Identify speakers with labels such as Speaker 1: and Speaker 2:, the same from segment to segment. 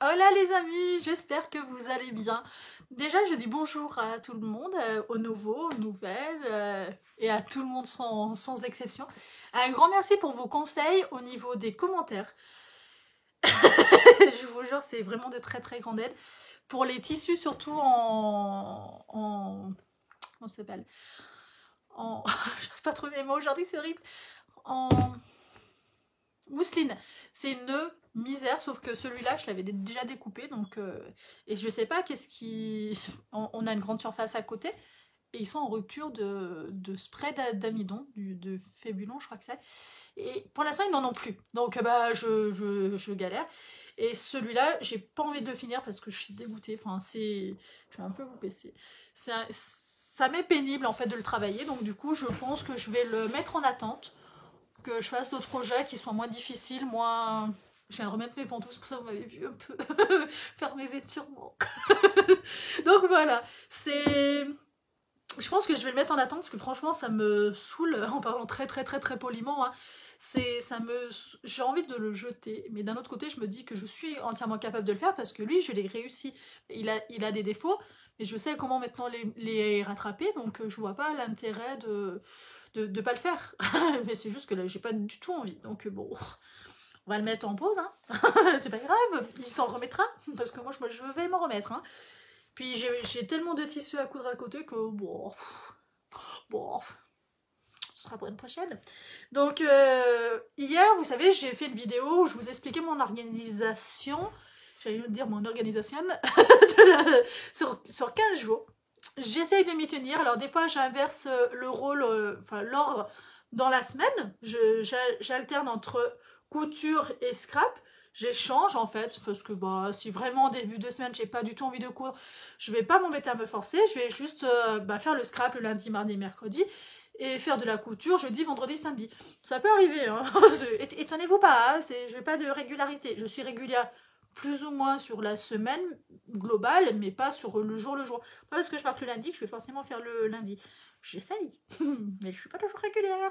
Speaker 1: Hola les amis, j'espère que vous allez bien. Déjà, je dis bonjour à tout le monde, aux nouveaux, aux nouvelles, et à tout le monde sans exception. Un grand merci pour vos conseils au niveau des commentaires. Je vous jure, c'est vraiment de très très grande aide. Pour les tissus, surtout comment ça s'appelle? Je n'arrive pas à trouver mes mots aujourd'hui, c'est horrible. En mousseline. C'est une misère, sauf que celui-là, je l'avais déjà découpé, donc et je sais pas qu'est-ce qui. On a une grande surface à côté, et ils sont en rupture de spray d'amidon, de Fébulon, je crois que c'est. Et pour l'instant, ils n'en ont plus. Donc bah je galère. Et celui-là, j'ai pas envie de le finir parce que je suis dégoûtée. Enfin, c'est. Je vais un peu vous baisser. Ça m'est pénible en fait de le travailler, donc du coup, je pense que je vais le mettre en attente, que je fasse d'autres projets qui soient moins difficiles, moins. Je viens de remettre mes pantoufles, c'est pour ça que vous m'avez vu un peu faire mes étirements. Donc voilà, c'est. Je pense que je vais le mettre en attente parce que franchement, ça me saoule en parlant très très très très poliment. Hein. J'ai envie de le jeter, mais d'un autre côté, je me dis que je suis entièrement capable de le faire parce que lui, je l'ai réussi. Il a des défauts, mais je sais comment maintenant les rattraper, donc je vois pas l'intérêt de pas le faire. Mais c'est juste que là, j'ai pas du tout envie. Donc bon, on va le mettre en pause. Hein. C'est pas grave, il s'en remettra. Parce que moi, je vais m'en remettre. Hein. Puis j'ai tellement de tissus à coudre à côté que bon, ce sera pour une prochaine. Donc hier, vous savez, j'ai fait une vidéo où je vous expliquais mon organisation. J'allais dire mon organisation sur 15 jours. J'essaye de m'y tenir. Alors des fois, j'inverse le rôle, enfin l'ordre dans la semaine. J'alterne entre couture et scrap. J'échange en fait, parce que bah, si vraiment au début de semaine j'ai pas du tout envie de coudre, je vais pas m'embêter à me forcer, je vais juste faire le scrap le lundi, mardi, mercredi et faire de la couture jeudi, vendredi, samedi. Ça peut arriver, hein. Étonnez-vous pas, hein. Je n'ai pas de régularité. Je suis régulière plus ou moins sur la semaine globale, mais pas sur le jour. Pas parce que je parte le lundi que je vais forcément faire le lundi. J'essaye, mais je suis pas toujours régulière.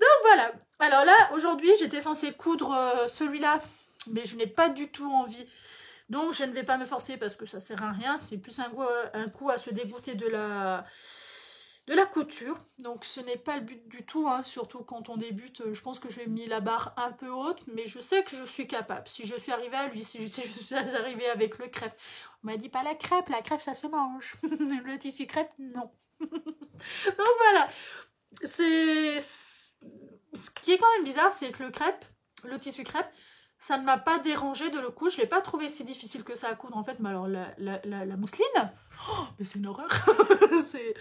Speaker 1: Donc voilà. Alors là, aujourd'hui, j'étais censée coudre celui-là, mais je n'ai pas du tout envie. Donc je ne vais pas me forcer parce que ça sert à rien. C'est plus un coup à se dégoûter de la couture. Donc ce n'est pas le but du tout, hein, surtout quand on débute. Je pense que j'ai mis la barre un peu haute, mais je sais que je suis capable. Si je suis arrivée à lui, si je suis arrivée avec le crêpe. On m'a dit pas la crêpe ça se mange. Le tissu crêpe, non. Donc voilà, c'est... Ce qui est quand même bizarre, c'est que le tissu crêpe, ça ne m'a pas dérangé de le coudre. Je ne l'ai pas trouvé si difficile que ça à coudre en fait, mais alors la mousseline, mais c'est une horreur. c'est...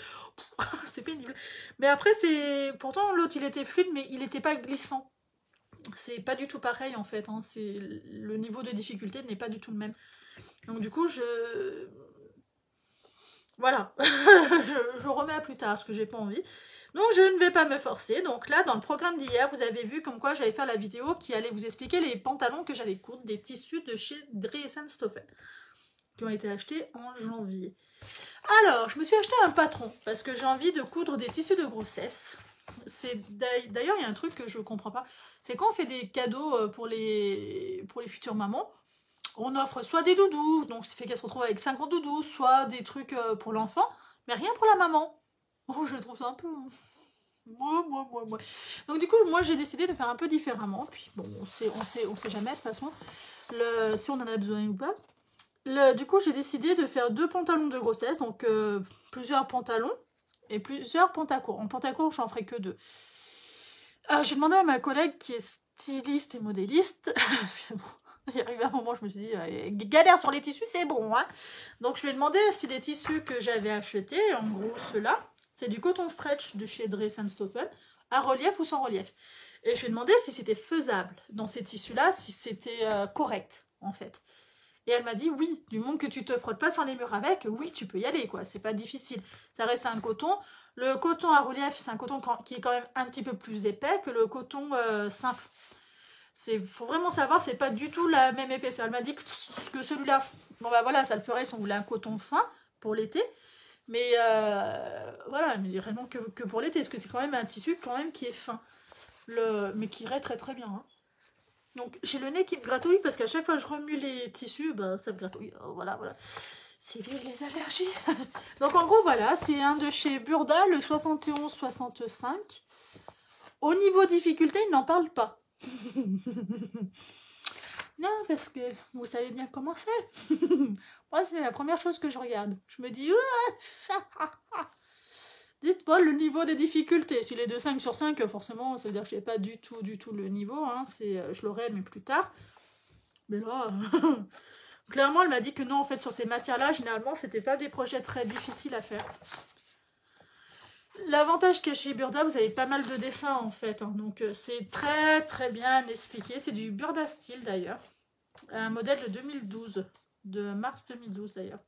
Speaker 1: c'est pénible. Mais après, c'est. Pourtant, l'autre, il était fluide, mais il n'était pas glissant. C'est pas du tout pareil en fait. Hein. Le niveau de difficulté n'est pas du tout le même. Donc, du coup, voilà. je remets à plus tard parce que j'ai pas envie. Donc, je ne vais pas me forcer. Donc, là, dans le programme d'hier, vous avez vu comme quoi j'allais faire la vidéo qui allait vous expliquer les pantalons que j'allais coudre des tissus de chez Dres & Stoffel qui ont été achetés en janvier. Alors, je me suis acheté un patron parce que j'ai envie de coudre des tissus de grossesse. D'ailleurs, il y a un truc que je comprends pas. C'est quand on fait des cadeaux pour les futures mamans, on offre soit des doudous, donc ça fait qu'elle se retrouve avec 50 doudous, soit des trucs pour l'enfant, mais rien pour la maman. Oh, je trouve ça un peu. Moi. Donc du coup, moi j'ai décidé de faire un peu différemment. Puis bon, on sait jamais de toute façon si on en a besoin ou pas. Du coup, j'ai décidé de faire 2 pantalons de grossesse, donc plusieurs pantalons et plusieurs pantacourts. En pantacourt, j'en ferai que 2. J'ai demandé à ma collègue qui est styliste et modéliste, parce que bon, il arrivé un moment, je me suis dit, galère sur les tissus, c'est bon. Hein. Donc, je lui ai demandé si les tissus que j'avais achetés, en gros ceux-là, c'est du coton stretch de chez Dres & Stoffel, à relief ou sans relief. Et je lui ai demandé si c'était faisable dans ces tissus-là, si c'était correct, en fait. Et elle m'a dit oui, du moment que tu te frottes pas sur les murs avec, oui, tu peux y aller, quoi. C'est pas difficile. Ça reste un coton. Le coton à relief, c'est un coton qui est quand même un petit peu plus épais que le coton simple. Faut vraiment savoir, c'est pas du tout la même épaisseur. Elle m'a dit que celui-là, bon bah voilà, ça le ferait si on voulait un coton fin pour l'été. Mais voilà, elle me dit réellement que pour l'été, parce que c'est quand même un tissu quand même qui est fin. Mais qui irait très très bien. Hein. Donc j'ai le nez qui me gratouille parce qu'à chaque fois que je remue les tissus, bah, ça me gratouille. Voilà, voilà. C'est vive les allergies. Donc en gros, voilà, c'est un de chez Burda, le 71-65. Au niveau difficulté, il n'en parle pas. Non, parce que vous savez bien comment c'est. Moi, c'est la première chose que je regarde. Je me dis, dites-moi le niveau des difficultés. S'il est de 5 sur 5, forcément, ça veut dire que je n'ai pas du tout le niveau. Hein. Je l'aurai, mais plus tard. Mais là, clairement, elle m'a dit que non, en fait, sur ces matières-là, généralement, c'était pas des projets très difficiles à faire. L'avantage qu'il y a chez Burda, vous avez pas mal de dessins, en fait. Hein. Donc, c'est très, très bien expliqué. C'est du Burda Style, d'ailleurs. Un modèle de 2012. De mars 2012, d'ailleurs.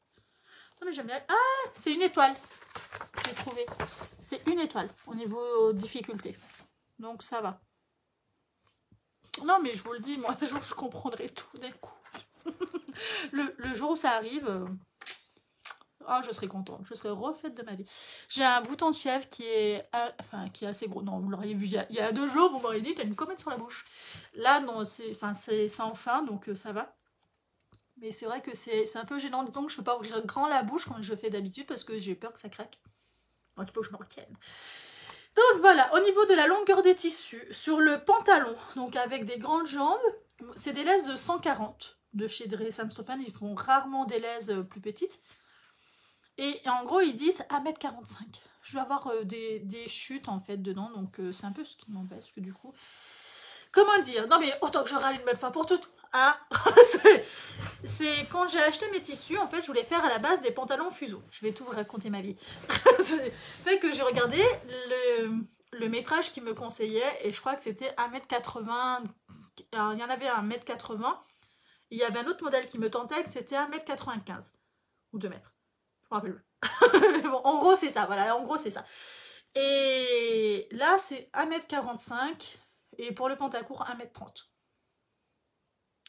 Speaker 1: Non, mais j'aime bien. Ah, c'est une étoile. J'ai trouvé. C'est une étoile au niveau difficulté. Donc, ça va. Non, mais je vous le dis, moi, un jour, je comprendrai tout d'un coup. le jour où ça arrive, je serai contente. Je serai refaite de ma vie. J'ai un bouton de fièvre qui est assez gros. Non, vous l'auriez vu il y a 2 jours, vous m'auriez dit, t'as une comète sur la bouche. Là, non, c'est en fin, donc ça va. Mais c'est vrai que c'est un peu gênant. Disons que je ne peux pas ouvrir grand la bouche comme je fais d'habitude parce que j'ai peur que ça craque. Donc il faut que je me retienne. Donc voilà, au niveau de la longueur des tissus, sur le pantalon, donc avec des grandes jambes, c'est des laises de 140 de chez Dres & Stephan. Ils font rarement des laises plus petites. Et en gros, ils disent 1m45. Je vais avoir des chutes en fait dedans, donc c'est un peu ce qui m'embête, parce que du coup... Comment dire? Non mais autant que je râle une belle fois pour toutes. Hein. C'est quand j'ai acheté mes tissus, en fait, je voulais faire à la base des pantalons fuseaux. Je vais tout vous raconter ma vie. Fait que j'ai regardé le métrage qui me conseillait, et je crois que c'était 1m80. Alors, il y en avait 1m80. Il y avait un autre modèle qui me tentait, que c'était 1m95. Ou 2 mètres. Je me rappelle plus. Bon, en gros, c'est ça. Voilà, en gros, c'est ça. Et là, c'est 1m45. Et pour le pantacourt, 1m30.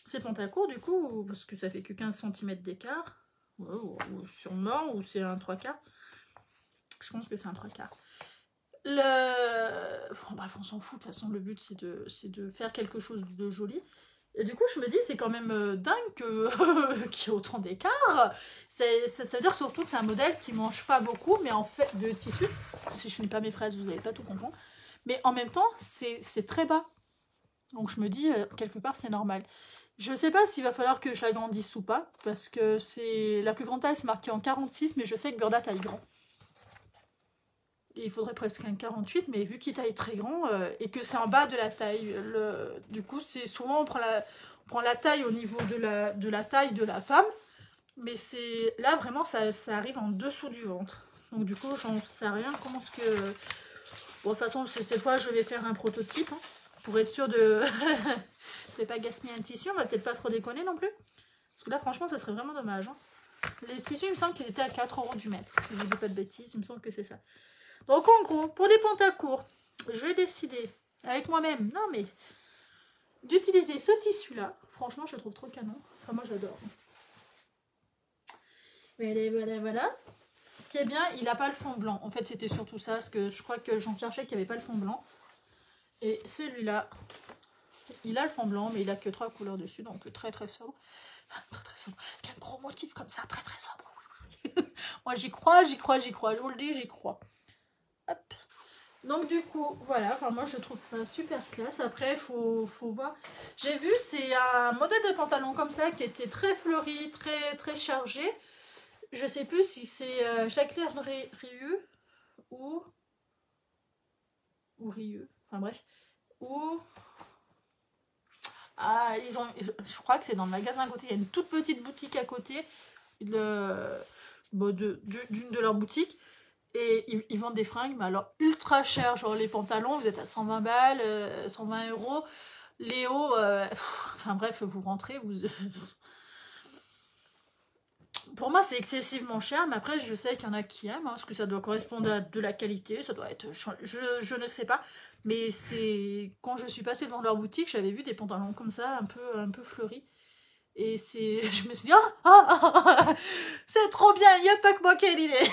Speaker 1: C'est pantacourt du coup, parce que ça fait que 15 cm d'écart. Ouais, ou sûrement, ou c'est un 3/4. Je pense que c'est un 3/4. Bref, on s'en fout, de toute façon, le but c'est de faire quelque chose de joli. Et du coup, je me dis, c'est quand même dingue qu'il y ait autant d'écart. Ça veut dire surtout que c'est un modèle qui mange pas beaucoup, mais en fait, de tissu. Si je finis pas mes fraises, vous n'allez pas tout comprendre. Mais en même temps, c'est très bas. Donc je me dis, quelque part, c'est normal. Je sais pas s'il va falloir que je l'agrandisse ou pas, parce que la plus grande taille, c'est marqué en 46, mais je sais que Burda taille grand. Et il faudrait presque un 48, mais vu qu'il taille très grand, et que c'est en bas de la taille, du coup, c'est souvent, on prend la taille au niveau de la taille de la femme, mais là, vraiment, ça arrive en dessous du ventre. Donc du coup, j'en sais rien, comment est-ce que... Bon, de toute façon, cette fois, je vais faire un prototype, hein. Pour être sûr de ne pas gaspiller un tissu, on va peut-être pas trop déconner non plus. Parce que là, franchement, ça serait vraiment dommage. Hein. Les tissus, il me semble qu'ils étaient à 4 € du mètre. Si je ne dis pas de bêtises, il me semble que c'est ça. Donc, en gros, pour les pantacourts, je vais décider avec moi-même, non mais, d'utiliser ce tissu-là. Franchement, je le trouve trop canon. Enfin, moi, j'adore. Voilà. Ce qui est bien, il n'a pas le fond blanc. En fait, c'était surtout ça, parce que je crois que j'en cherchais qu'il n'y avait pas le fond blanc. Et celui-là, il a le fond blanc, mais il a que 3 couleurs dessus, donc très très sobre. Très très sobre. Avec un gros motif comme ça, très très sobre. Moi j'y crois. Je vous le dis, j'y crois. Hop. Donc du coup, voilà. Enfin moi je trouve ça super classe. Après, faut voir. J'ai vu, c'est un modèle de pantalon comme ça qui était très fleuri, très très chargé. Je sais plus si c'est Jacqueline Rieu ou Rieu. Enfin bref. Ou... Ah, je crois que c'est dans le magasin à côté. Il y a une toute petite boutique à côté d'une de leurs boutiques. Et ils vendent des fringues, mais alors ultra cher. Genre les pantalons, vous êtes à 120 balles, 120 €. Les hauts, enfin bref, vous rentrez, Pour moi, c'est excessivement cher, mais après, je sais qu'il y en a qui aiment, hein, parce que ça doit correspondre à de la qualité, ça doit être... Je ne sais pas, mais c'est... Quand je suis passée devant leur boutique, j'avais vu des pantalons comme ça, un peu fleuris, et je me suis dit, c'est trop bien, il n'y a pas que moi qui ai l'idée.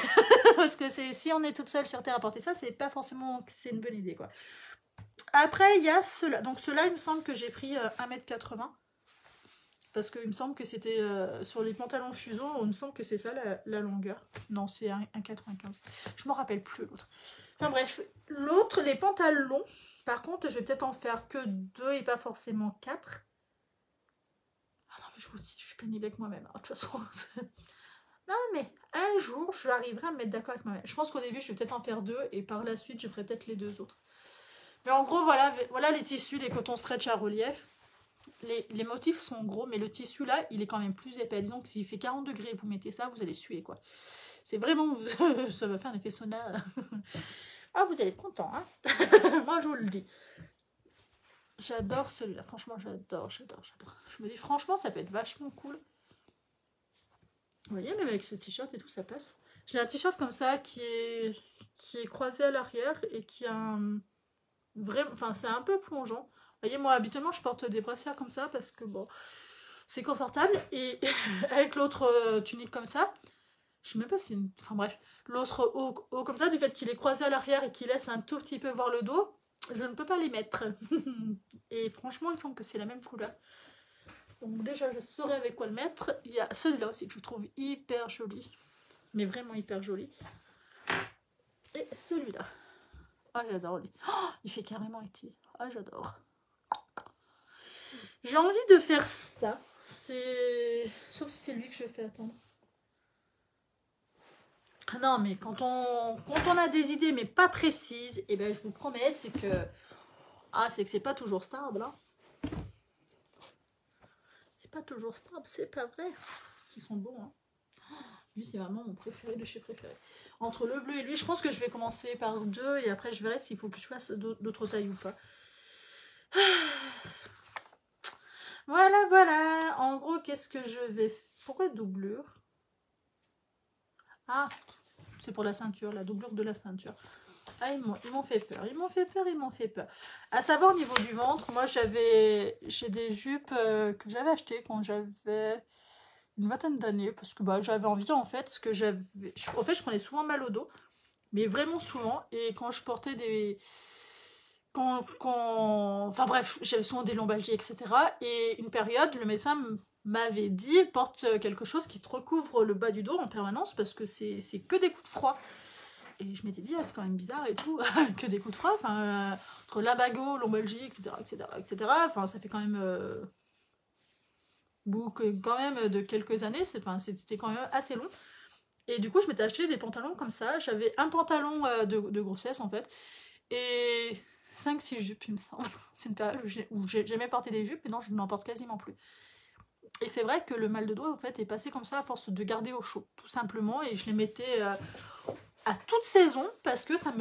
Speaker 1: Parce que si on est toute seule sur Terre à porter ça, c'est pas forcément que c'est une bonne idée, quoi. Après, il y a ceux-là. Donc ceux-là, il me semble que j'ai pris 1,80 m. Parce qu'il me semble que c'était sur les pantalons fuseau, il me semble que c'est ça la longueur. Non, c'est 1,95 m. Je me rappelle plus l'autre. Enfin bref, l'autre, les pantalons, par contre, je vais peut-être en faire que 2 et pas forcément 4. Ah non, mais je vous dis, je suis pénible avec moi-même. De toute façon, non, mais un jour, j'arriverai à me mettre d'accord avec moi-même. Je pense qu'au début, je vais peut-être en faire 2 et par la suite, je ferai peut-être les 2 autres. Mais en gros, voilà les tissus, les cotons stretch à relief. Les motifs sont gros, mais le tissu là, il est quand même plus épais. Disons que s'il fait 40 degrés, vous mettez ça, vous allez suer quoi. C'est vraiment, ça va faire un effet sauna. Ah, vous allez être content, hein. Moi, je vous le dis. J'adore celui-là, franchement, j'adore. Je me dis, franchement, ça peut être vachement cool. Vous voyez, même avec ce t-shirt et tout, ça passe. J'ai un t-shirt comme ça qui est croisé à l'arrière et qui a un vrai, enfin, c'est un peu plongeant. Vous voyez, moi, habituellement, je porte des brassières comme ça parce que, bon, c'est confortable. Et avec l'autre tunique comme ça, je sais même pas si c'est une... Enfin, bref, l'autre haut comme ça, du fait qu'il est croisé à l'arrière et qu'il laisse un tout petit peu voir le dos, je ne peux pas les mettre. Et franchement, il me semble que c'est la même couleur. Donc déjà, je saurai avec quoi le mettre. Il y a celui-là aussi que je trouve hyper joli. Mais vraiment hyper joli. Et celui-là. Ah, j'adore lui. Oh, il fait carrément été. Ah, j'adore. J'ai envie de faire ça. Sauf si c'est lui que je fais attendre. Ah non, mais quand on a des idées, mais pas précises, et ben je vous promets, c'est que... Ah, c'est que c'est pas toujours stable, hein. C'est pas toujours stable, c'est pas vrai. Ils sont beaux, hein. Lui, c'est vraiment mon préféré de chez préféré. Entre le bleu et lui, je pense que je vais commencer par 2 et après je verrai s'il faut que je fasse d'autres tailles ou pas. Voilà. En gros, qu'est-ce que je vais... Pourquoi doublure? Ah, c'est pour la ceinture, la doublure de la ceinture. Ah, ils m'ont fait peur. À savoir, au niveau du ventre, moi, j'ai des jupes que j'avais achetées quand j'avais une vingtaine d'années, parce que bah, j'avais envie, en fait, en fait, je prenais souvent mal au dos, mais vraiment souvent, et quand je portais des... Enfin bref, j'avais souvent des lombalgies, etc. Et une période, le médecin m'avait dit, porte quelque chose qui te recouvre le bas du dos en permanence, parce que c'est que des coups de froid. Et je m'étais dit, ah, c'est quand même bizarre et tout, que des coups de froid, enfin, entre lumbago, lombalgie, etc., enfin, ça fait quand même, quand même de quelques années, c'était quand même assez long. Et du coup, je m'étais acheté des pantalons comme ça, j'avais un pantalon de grossesse, en fait, et 5-6 jupes, il me semble. C'est une période où j'aimais porter des jupes, et non, je n'en porte quasiment plus. Et c'est vrai que le mal de dos, en fait, est passé comme ça à force de garder au chaud, tout simplement, et je les mettais... à toute saison parce que ça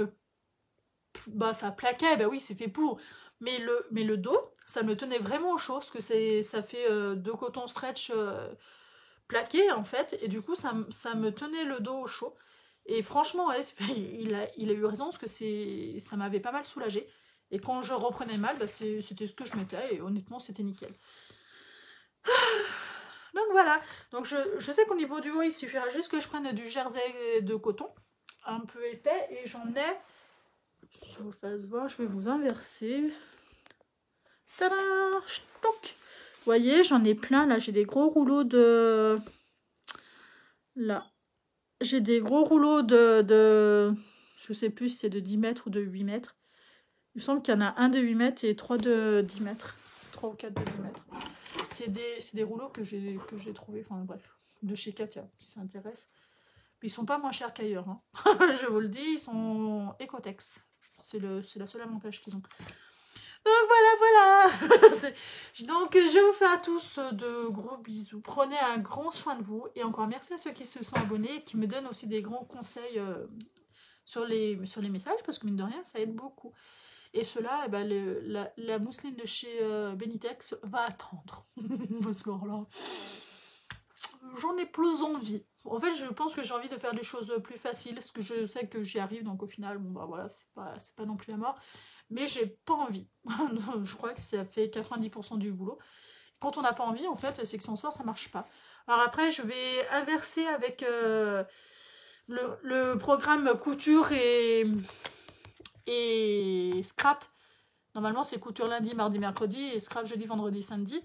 Speaker 1: plaquait, bah oui c'est fait pour, mais le dos ça me tenait vraiment au chaud parce que ça fait de coton stretch plaqué en fait, et du coup ça me tenait le dos au chaud, et franchement ouais, il a eu raison parce que ça m'avait pas mal soulagé, et quand je reprenais mal, bah, c'était ce que je mettais et honnêtement c'était nickel. Donc voilà, donc je sais qu'au niveau du haut il suffira juste que je prenne du jersey de coton un peu épais, et j'en ai, je vous fasse voir, je vais vous inverser. Tada, stock. Vous voyez, j'en ai plein là, j'ai des gros rouleaux de... Là, j'ai des gros rouleaux de... Je sais plus si c'est de 10 mètres ou de 8 mètres. Il me semble qu'il y en a un de 8 mètres et 3 de 10 mètres. 3 ou 4 de 10 mètres. C'est des rouleaux que j'ai trouvés, enfin bref, de chez Katia, si ça intéresse. Ils sont pas moins chers qu'ailleurs, hein. Je vous le dis, ils sont Ecotex. C'est le seul avantage qu'ils ont. Donc voilà. Donc je vous fais à tous de gros bisous. Prenez un grand soin de vous. Et encore merci à ceux qui se sont abonnés et qui me donnent aussi des grands conseils sur les messages. Parce que mine de rien, ça aide beaucoup. Et cela, eh ben, la mousseline de chez Benitex va attendre. Parce que alors là, j'en ai plus envie. En fait, je pense que j'ai envie de faire des choses plus faciles, parce que je sais que j'y arrive, donc au final, bon bah voilà, c'est pas non plus la mort. Mais j'ai pas envie. Je crois que ça fait 90% du boulot. Quand on n'a pas envie, en fait, c'est que son soir, ça marche pas. Alors après, je vais inverser avec le programme couture et scrap. Normalement, c'est couture lundi, mardi, mercredi et scrap jeudi, vendredi, samedi.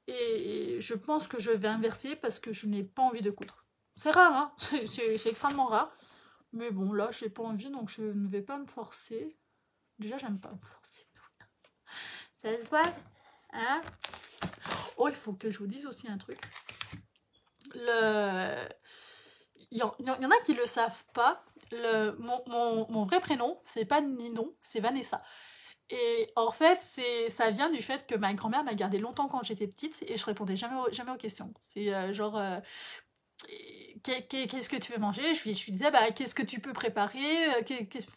Speaker 1: Et je pense que je vais inverser parce que je n'ai pas envie de coudre. C'est rare, hein, c'est extrêmement rare. Mais bon, là, je n'ai pas envie, donc je ne vais pas me forcer. Déjà, j'aime pas me forcer. Ça se voit, hein? Oh, il faut que je vous dise aussi un truc. Il y en a qui le savent pas. Mon vrai prénom, c'est pas Ninon, c'est Vanessa. Et en fait, ça vient du fait que ma grand-mère m'a gardée longtemps quand j'étais petite et je répondais jamais aux questions. C'est qu'est-ce que tu veux manger? Je lui disais, bah, qu'est-ce que tu peux préparer?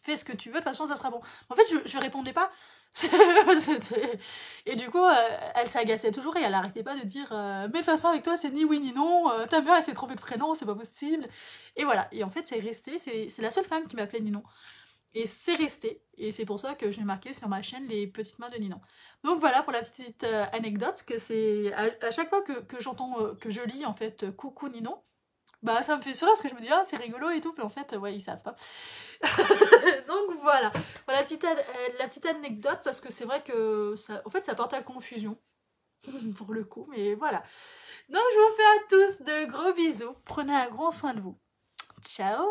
Speaker 1: Fais ce que tu veux, de toute façon, ça sera bon. En fait, je répondais pas. Et du coup, elle s'agaçait toujours et elle arrêtait pas de dire mais de toute façon, avec toi, c'est ni oui ni non, ta mère, elle s'est trompée de prénom, c'est pas possible. Et voilà. Et en fait, c'est resté, c'est la seule femme qui m'appelait Ninon. Et c'est resté. Et c'est pour ça que j'ai marqué sur ma chaîne les petites mains de Ninon. Donc voilà pour la petite anecdote, que c'est à chaque fois que j'entends, que je lis en fait coucou Ninon, bah ça me fait sourire parce que je me dis ah c'est rigolo et tout, mais en fait ouais ils savent pas. Donc voilà, voilà la petite anecdote parce que c'est vrai que ça, en fait ça porte à confusion pour le coup, mais voilà. Donc je vous fais à tous de gros bisous, prenez un grand soin de vous. Ciao.